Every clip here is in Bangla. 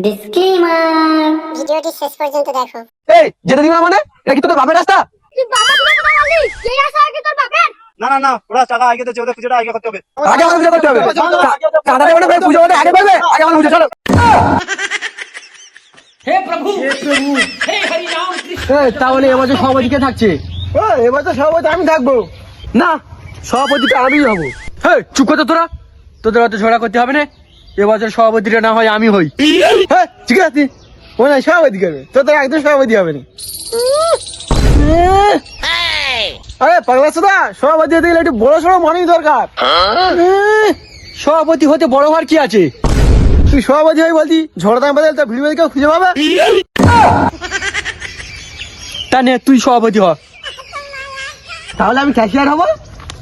ডিসক্লেমার, ভিডিওটি শেষ পর্যন্ত দেখো। এই যেতে দিবা মানে এটা কি তোর বাপের রাস্তা? তুই বাবা তুমি কোথায় গেলি? এই রাস্তা কি তোর বাপের? না না না, ওরা টাকা আগে দিচ্ছে, ওদের পুজোটা আগে করতে হবে। আগে আমার পুজো করতে হবে। চাঁদা দেবে না ভাই, পুজো করতে আগে করবে, আগে আমার পুজো চলো। हे प्रभु हे हरि राम कृष्ण। এই তাহলে এবছর সভাপতি কে থাকছে? এবছর সভাপতি আমি থাকবো না, সভাপতিটা আমিই হবো। হ্যাঁ চুপ করতো তোরা, তোদের অত ঝগড়া করতে হবে না। এবছর সভাপতিটা না হয় আমি হই। হ্যাঁ ঠিক আছে, ও না সভাপতি করবে, তোদের একদম সভাপতি হবে না। আরে পাগলা সুদা, সভাপতি হতে গেলে একটু বড় সড়ো মানেই দরকার। সভাপতি হতে বড় হওয়ার কি আছে? তুই সভাপতি হয়ে বলতি ঝড়দাম বাদল তা ভিড় কেউ খুঁজে পাবে? তা নে তুই সভাপতি হ, তাহলে আমি ক্যাশিয়ার হবো।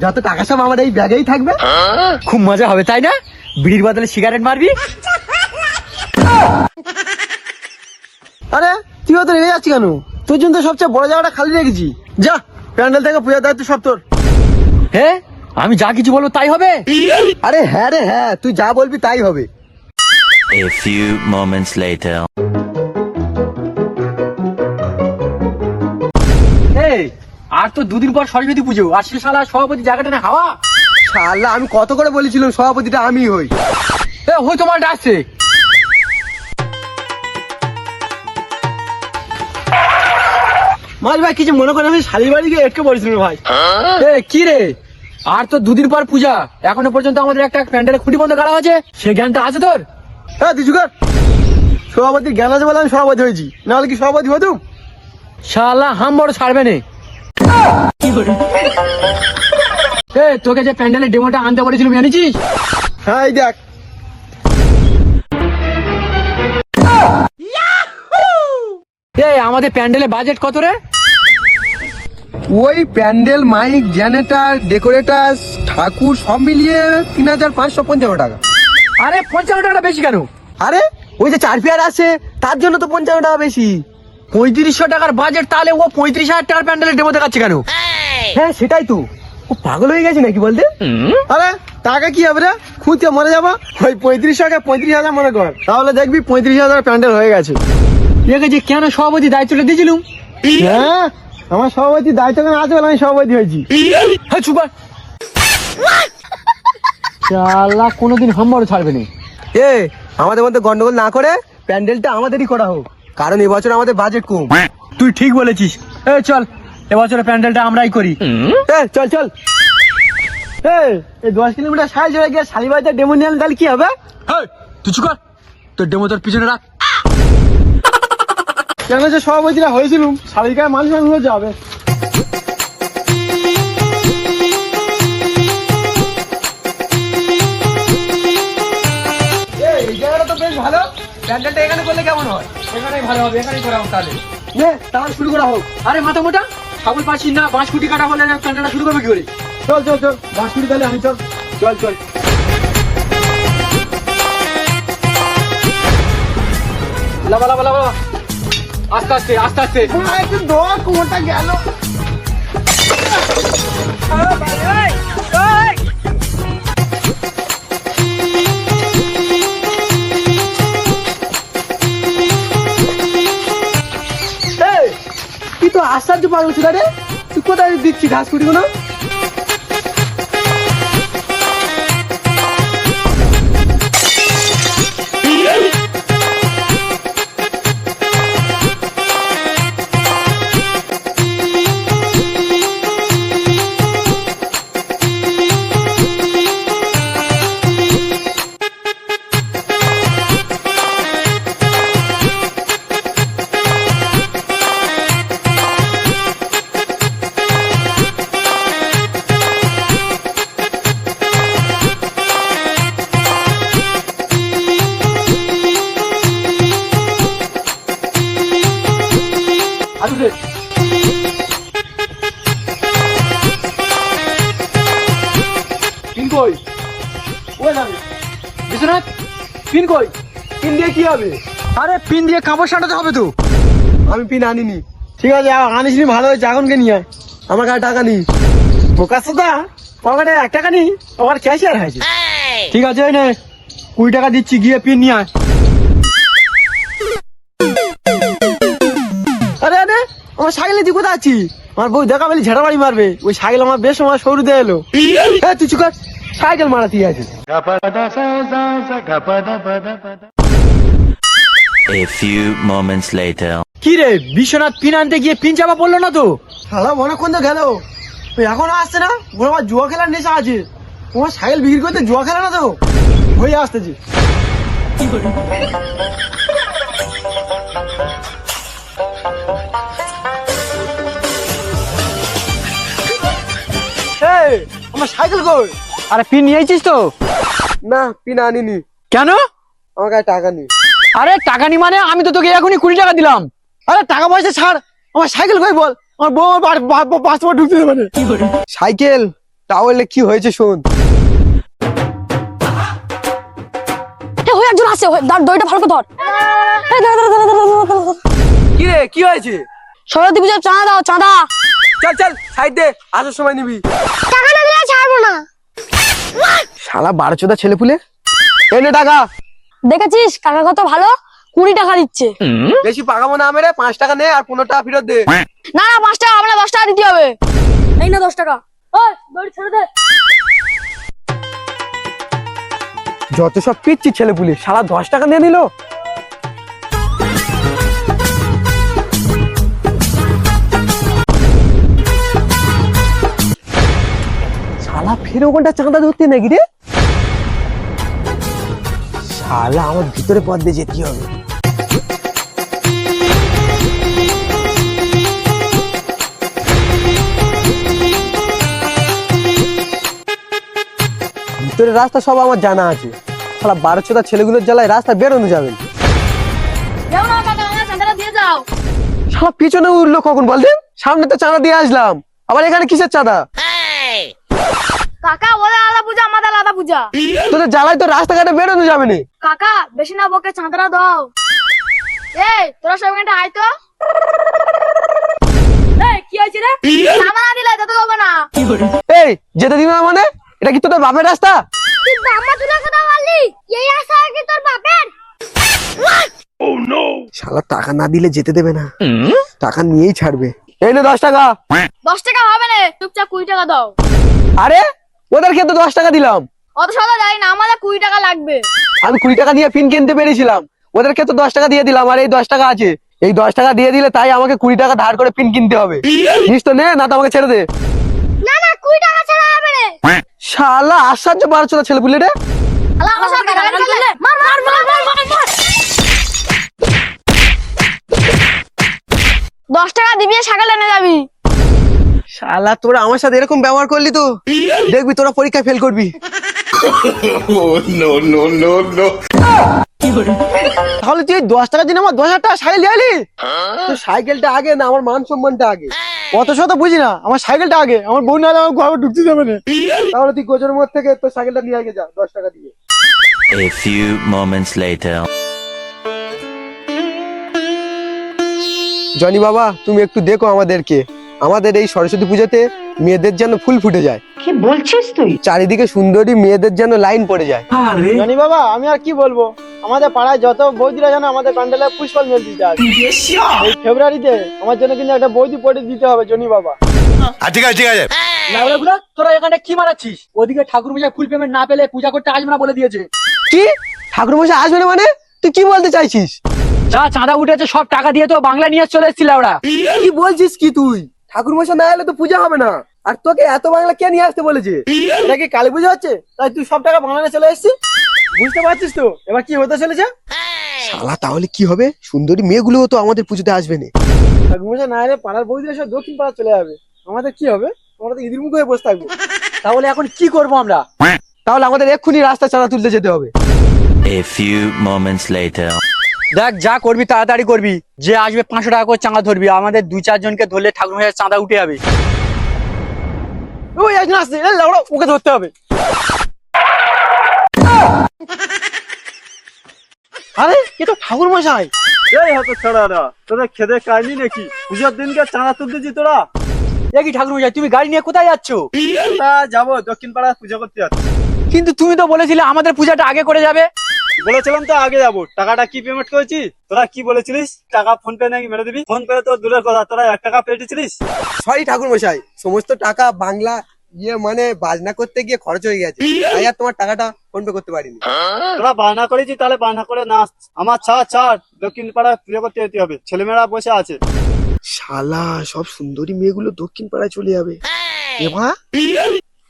যত টাকা সব আমার এই ব্যাগেই থাকবে, খুব মজা হবে তাই না? বিড়ির বদলে সিগারেট মারবি। আরে তুই তো রেগে যাচ্ছি কেন? তোর জন্য তো সবচেয়ে বড় জায়গাটা খালি রেখেছি। যা প্যান্ডেল থেকে পূজার দায়িত্ব সব তোর। হ্যাঁ আমি যা কিছু বলবো তাই হবে? আরে হ্যাঁ রে হ্যাঁ, তুই যা বলবি তাই হবে। A few moments later. এই আর তো দুদিন পর সরস্বতী পুজো, আর সে শালা সভাপতি জায়গাটা না হাওয়া। শালা আমি কত করে বলেছিলাম সভাপতিটা আমি হই। এ হই তোমার ডাকছে। মাল ভাই কিছু মনে করে আমি শালির বাড়ি গিয়ে এটকে পড়েছিলাম ভাই। এ কি রে, আর তো দুদিন পর পূজা, এখনো পর্যন্ত আমাদের একটা প্যান্ডেলে খুঁটি বন্ধ করা আছে, সে জ্ঞানটা আছে তোর? হ্যাঁ দিজুকার, সভাপতির জ্ঞান আছে বলে আমি সভাপতি হয়েছি, নাহলে কি সভাপতি হতুম? শালা হাম বড় ছাড়বে না। এ তোকে যে প্যান্ডেলের ডেমোটা আনতে বলেছিলাম জানিছিস? হ্যাঁ এই দেখ। এই আমাদের প্যান্ডেলের বাজেট কত রে? ওই প্যান্ডেল, মাইক, জেনারেটর, ডেকোরেটর, ঠাকুর সব মিলিয়ে ৩,৫৫৫ টাকা। আরে ৫৫ টাকা বেশি কেন? আরে ওই যে চার পেয়ার আছে তার জন্য তো ৫৫ টাকা বেশি। ৩৫০০ টাকার বাজেট, তাহলে ও ৩৫,০০০ টাকার প্যান্ডেলের ডেমো দেখাচ্ছে কেন? হ্যাঁ সেটাই তো, ও পাগল হয়ে গেছে নাকি বলতে? আরে টাকা কি হবে রে, খুঁজতে মরে যাবো। ওই ৩৫০০ ৩৫,০০০ মনে কর, তাহলে দেখবি ৩৫,০০০ প্যান্ডেল হয়ে গেছে। ঠিক আছে, কেন সভাপতি দায়িত্বটা দিয়েছিলুম? হ্যাঁ আমার সভাপতির দায়িত্ব কেন আছে বলে আমি সভাপতি হয়েছি। হ্যাঁ চুপ কর। শালা কোনোদিন হাম্বড় ছাড়বে না। এ আমাদের মধ্যে গন্ডগোল না করে প্যান্ডেলটা আমাদেরই করা হোক, কারণ এবছর আমাদের বাজেট কম। তুই ঠিক বলেছিস। এ চল এবছরের প্যান্ডেলটা আমরাই করি। চল চল। এই 10 কিলোমিটার সাইজ হয়ে গিয়ে শালিবাড়িতে ডেমো নিয়ে তাহলে কি হবে? তুই চুপ কর, তোর ডেমো তোর পিছনে রাখ। কেন যে সভাপতিরা হয়েছিলুম, শালিকায় মানুষ হয়ে যাবে। এই জায়গাটা তো বেশ ভালো, প্যান্ডেলটা এখানে করলে কেমন হয়? এখানেই ভালো হবে, এখানেই করা হোক তাহলে। তাহলে শুরু করা হোক। আরে মাথা মোটা ছাগল পাচ্ছি না, বাঁশ কুটি কাটা হলে প্যান্ডেলটা শুরু করবে কি করে? চল চল চল, বাঁশ কুটি তাহলে আমি চল চল চল। বালা বালা বালা, আস্তে আস্তে আস্তে আস্তে। একটু দোয়া কোমরটা গেল। তুই তো আশ্চর্য পাগল ছিল রে, তুই কোথায় দিচ্ছি ঘাস কুটি গুলো? পিন কই? ওই যাবে বিশ্বনাথ, পিন কই? পিন দিয়ে কি হবে? আরে পিন দিয়ে কাপড় সাঁটাতে হবে তো। আমি পিন আনিনি। ঠিক আছে আনিস নি, ভালো হয়েছে, এখনকে নিয়ে আয়। আমার কাছে টাকা নেই। বোকাসোদা পকেটে 1 টাকা নেই, আমার ক্যাশিয়ার হয়েছে। ঠিক আছে ওই নে 20 টাকা দিচ্ছি, গিয়ে পিন নিয়ে আয়। আমার সাইকেলে তুই কোথায় আছি? আমার বউ দেখা পেলে ঝেড়া বাড়ি মারবে। ওই সাইকেল আমার বেশ সময় সরুতে এলো। তুই চুকার সাইকেল মারাতি আছে। A few moments later. কি রে বিশ্বনাথ পিন আনতে গিয়ে পিন চাপা পড়লো না তো? শালা অনেকক্ষণ তো গেল, এখনো আসছে না। ওর আমার জুয়া খেলার নেশা আছে। তোমার সাইকেল বিক্রি করতে জুয়া খেলা না তো হয়ে আসতেছি। এই, আমার সাইকেল কই? আরে পিন নিয়েছিস তো? না, পিন আনিনি। কেন? আমার কাছে টাকা নেই। আরে টাকা নি মানে আমি তো তোকে এখনই 20 টাকা দিলাম। আরে টাকা পয়সা ছাড়, আমার সাইকেল কই বল। আমার বউ পাসপোর্ট ঢুকতে দেবে না। সাইকেল তাহলে কি হয়েছে শোন। ওই একজন আছে, দড়িটা ভালো করে ধর। এই ধর ধর ধর ধর ধর। কি রে কি হয়েছে? সরস্বতী পূজার চাঁদা দাও, চাঁদা। চল চল সাইড দে, আসার সময় নিবি। টাকা না দিলে ছাড়বো না। শালা 12 ছেলে পুলে। এনে টাকা। দেখেছিস কাকা কত ভালো, 20 টাকা দিচ্ছে। বেশি পাকাবো না মেরে, 5 টাকা নে আর 15 টাকা ফেরত দে। না না 5 টাকা, আমরা 10 টাকা দিতে হবে। এই না 10 টাকা। ওই দড়ি ছেড়ে দে। যত সব পিচ্ছি ছেলে পুলে, শালা 10 টাকা নিয়ে নিল। শালা ফের ওখানটা চাঁদা ধরতে নাকি রে? শালা আমার ভিতরে পথ দিয়ে যেতে হবে। ভিতরে রাস্তা সব আমার জানা আছে। শালা 12 ছেলেগুলোর জ্বালায় রাস্তা বেরোনো যাবে না। যাও না কাকা, আমার চাঁদাটা দিয়ে যাও। শালা পিছনে উঠলো কখন বল দিন? সামনে তো চাঁদা দিয়ে আসলাম, আবার এখানে কিসের চাঁদা? কাকা ওদের আলাদা পূজা, আমাদের আলাদা পূজা। তোদের জ্বালায় তো রাস্তাঘাটে বেরোনো যাবে না। কাকা বেশি না বকে চাঁদাটা দাও। এই তোরা সব এখানটা আয় তো। এই কি হয়েছে রে? চাঁদা না দিলে যেতে দেবো না। এই যেতে দিবি না মানে? এটা কি তোদের বাপের রাস্তা? তুই বাবা তুলে কথা বললি, এই রাস্তা কি তোর বাপের? শালা টাকা না দিলে যেতে দেবে না, টাকা নিয়েই ছাড়বে। এই নে 10 টাকা। 10 টাকা হবে না, চুপচাপ 20 টাকা দাও। আরে ওদেরকে তো 10 টাকা দিলাম। অত সাদা যাই না, আমাদের 20 টাকা লাগবে। আমি 20 টাকা দিয়ে পিন কিনতে পেরেছিলাম, ওদেরকে তো 10 টাকা দিয়ে দিলাম। আর এই 10 টাকা আছে, এই 10 টাকা দিয়ে দিলে তাই আমাকে 20 টাকা ধার করে পিন কিনতে হবে। জিনিস তো নে, না তো আমাকে ছেড়ে দে। না না 20 টাকা ছাড়া হবে না। শালা আশ্চর্য 12 ছেলে পুলে রে। আল্লাহ আমার সাথে গালাগালি করলে মার মার মার মার মার মার। 10 টাকা দিবি, সাইকেল এনে যাবি। শালা তোরা আমার সাথে এরকম ব্যবহার করলি তো দেখবি তোরা পরীক্ষায় ফেল করবি। তাহলে তুই 10 টাকা দিন আমার 10,000 টাকা সাইকেল দিয়ে এলি? তোর সাইকেলটা আগে না আমার মান সম্মানটা আগে? অত শত বুঝি না, আমার সাইকেলটা আগে। আমার বোন নাহলে আমার ঘরে ঢুকতে যাবে না। তাহলে তুই গোজের মধ্যে থেকে তোর সাইকেলটা নিয়ে আগে যা 10 টাকা দিয়ে। A few moments later. Johnny বাবা তুমি একটু দেখো আমাদেরকে, আমাদের এই সরস্বতী পূজাতে মেয়েদের যেন ফুল ফুটে যায়। কি বলছিস তুই? চারিদিকে সুন্দরী মেয়েদের যেন লাইন পড়ে যায়। জানি বাবা, আমি আর কি বলবো, আমাদের পাড়ায় যত বৌদিরা যেন আমাদের প্যান্ডেলে পুষ্পাল মেল দিতে আসে। এই ফেব্রুয়ারিতে আমার জন্য কিন্তু একটা বৌদি পটে দিতে হবে জনি বাবা। ঠিক আছে ঠিক আছে। লাউড়াগুলো তোরা এখানে কি মারাচ্ছিস? ওদিকে ঠাকুর পূজায় ফুল পেমেন্ট না পেলে পূজা করতে আসবে না বলে দিয়েছে। কি ঠাকুর মশাই আসবে না মানে? তুই কি বলতে চাইছিস? যা চাঁদা উঠেছে সব টাকা দিয়ে তো বাংলা নিয়ে চলে এসেছিল ওরা। কি বলছিস কি তুই? ঠাকুর মশাই না এলে তো পূজা হবে না। আর তোকে এত বাংলা কে নিয়ে আসতে বলেছে? এটা কি কালী পুজো হচ্ছে তাই তুই সব টাকা বাংলাদেশে চলে এসেছিস? বুঝতে পারছিস তো এবার কি হতে চলেছে? শালা তাহলে কি হবে? সুন্দরী মেয়েগুলোও তো আমাদের পুজোতে আসবে না। ঠাকুরমশাই না এলে পাড়ার বৌদিরা সব দক্ষিণ পাড়া চলে যাবে। আমাদের কি হবে? আমরা তো ইদির মুখ হয়ে বসে থাকবো। তাহলে এখন কি করবো আমরা? তাহলে আমাদের এক্ষুনি রাস্তা চাঁদা তুলতে যেতে হবে। A few moments later. দেখ যা করবি তাড়াতাড়ি করবি, যে আসবে 500 টাকা করে চাঁদা ধরবি। আমাদের 2-4 জনকে ধরলে ঠাকুর মশাই চাঁদা উঠে যাবে। ওই একজন আসছে, এই লাউড়া, ওকে ধরতে হবে। আরে এ তো ঠাকুর মশাই। এই হতো ছাড়া তোরা খেদে কাইনি নাকি? পূজার দিনকে চাঁদা তুলতেছি তোরা? দেখি ঠাকুর মশাই তুমি গাড়ি নিয়ে কোথায় যাচ্ছ? তা যাবো দক্ষিণ পাড়া পূজা করতে যাচ্ছি। কিন্তু তুমি তো বলেছিলে আমাদের পূজাটা আগে করে যাবে। বলেছিলাম তো আগে যাবো, টাকাটা কি পেমেন্ট করেছি? তোরা কি বলেছিলিস টাকা ফোন পে নাকি মেরে দিবি? ফোন পে তো দূরের কথা, তোরা 1 টাকা পেয়েছিলিস। সরি ঠাকুর মশাই, সমস্ত টাকা বাংলা মানে বাজনা করতে গিয়ে খরচ হয়ে গেছে, তাই আর তোমার টাকাটা ফোন পে করতে পারিনি। তোরা বায়না করেছি, তাহলে বায়না করে নাচ। আমার ছাড় দক্ষিণ পাড়ায় পুজো করতে যেতে হবে, ছেলেমেয়েরা বসে আছে। শালা সব সুন্দরী মেয়েগুলো দক্ষিণ পাড়ায় চলে যাবে।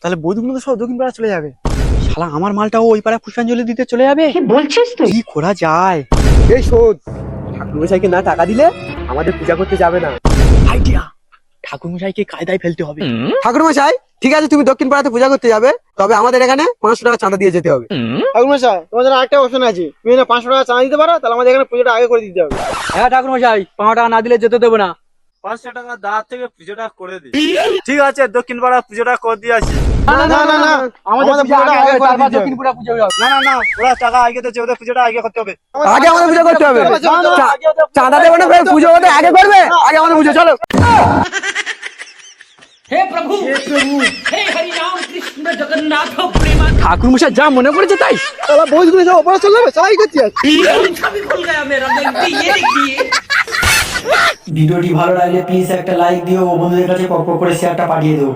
তাহলে বৌদিগুলো তো সব দক্ষিণ পাড়া চলে যাবে। শালা আমার মালটাও ওই পাড়া পুষ্পাঞ্জলি দিতে চলে যাবে। কি বলছিস তুই? কি করা যায়? এই শোন, ঠাকুর মশাইকে না টাকা দিলে আমাদের পূজা করতে যাবে না। আইডিয়া, ঠাকুর মশাইকে কায়দায় ফেলতে হবে। ঠাকুর মশাই ঠিক আছে, তুমি দক্ষিণ পাড়াতে পূজা করতে যাবে, তবে আমাদের এখানে 500 টাকা চাঁদা দিয়ে যেতে হবে। ঠাকুর মশাই, তোমার জন্য আরেকটা অপশন আছে, তুমি না 500 টাকা চাঁদা দিতে পারো, তাহলে আমাদের এখানে পুজোটা আগে করে দিতে হবে। হ্যাঁ ঠাকুর মশাই, 500 টাকা না দিলে যেতে দেবো না। 500 টাকা দাঁড় থেকে পুজোটা করে দিই। ঠিক আছে, দক্ষিণ পাড়া পুজোটা করে দিয়ে আসি। না, আমাদের পুজোটা আগে করে দিতে হবে। দক্ষিণ পাড়া পুজো হবে। না, ওরা টাকা আগে তো ওদের পুজোটা আগে করতে হবে। আগে আমাদের পূজা করতে হবে। চাঁদা দেবো না, পুজো ওদের আগে করবে, আগে আমাদের পুজো। চলো। हे प्रभु हे हरि राम कृष्ण जगन्नाथ प्रेमानंद। ঠাকুর মশাই যা মনে করেছে তাই। তাহলে বৌদিগুলো সব ওপরে চলে যাবে, সবাই করতে আছে। पंखा भी खुल गया मेरा, देखिए ये देखिए। ভিডিওটি ভালো লাগলে প্লিজ একটা লাইক দিও ও বন্ধুদের কাছে পক পক করে শেয়ারটা পাঠিয়ে দিও।